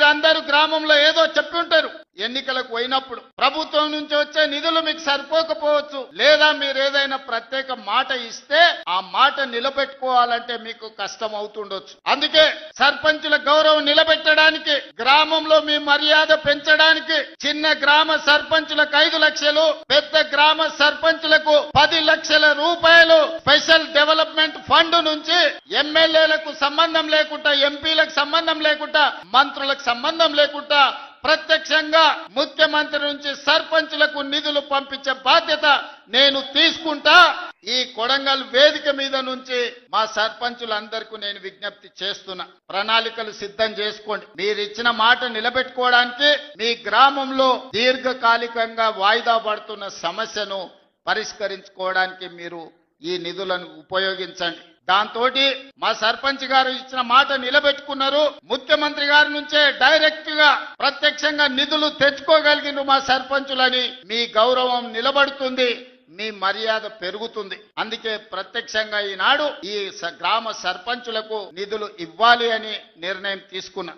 మీరందరూ గ్రామంలో ఏదో చెప్పి ఉంటారు. ఎన్నికలకు పోయినప్పుడు ప్రభుత్వం నుంచి వచ్చే నిధులు మీకు సరిపోకపోవచ్చు, లేదా మీరు ఏదైనా ప్రత్యేక మాట ఇస్తే ఆ మాట నిలబెట్టుకోవాలంటే మీకు కష్టం అవుతుండొచ్చు. అందుకే సర్పంచుల గౌరవం నిలబెట్టడానికి, గ్రామంలో మీ మర్యాద పెంచడానికి చిన్న గ్రామ సర్పంచులకు 5 లక్షలు, పెద్ద గ్రామ సర్పంచులకు 10 లక్షల రూపాయలు స్పెషల్ డెవలప్మెంట్ ఫండ్ నుంచి ఎమ్మెల్యేలకు సంబంధం లేకుండా, ఎంపీలకు సంబంధం లేకుండా, మంత్రులకు సంబంధం లేకుండా ప్రత్యక్షంగా ముఖ్యమంత్రి నుంచి సర్పంచులకు నిధులు పంపించే బాధ్యత నేను తీసుకుంటా. ఈ కొడంగల్ వేదిక మీద నుంచి మా సర్పంచులందరికీ నేను విజ్ఞప్తి చేస్తున్నా, ప్రణాళికలు సిద్ధం చేసుకోండి. మీరు ఇచ్చిన మాట నిలబెట్టుకోవడానికి మీ గ్రామంలో దీర్ఘకాలికంగా వాయిదా పడుతున్న సమస్యను పరిష్కరించుకోవడానికి మీరు ఈ నిధులను ఉపయోగించండి. దాంతో మా సర్పంచ్ గారు ఇచ్చిన మాట నిలబెట్టుకున్నారు. ముఖ్యమంత్రి గారి నుంచే డైరెక్ట్ గా ప్రత్యక్షంగా నిధులు తెచ్చుకోగలిగిన మా సర్పంచులని మీ గౌరవం నిలబడుతుంది, మీ మర్యాద పెరుగుతుంది. అందుకే ప్రత్యక్షంగా ఈనాడు ఈ గ్రామ సర్పంచులకు నిధులు ఇవ్వాలి అని నిర్ణయం తీసుకున్నా.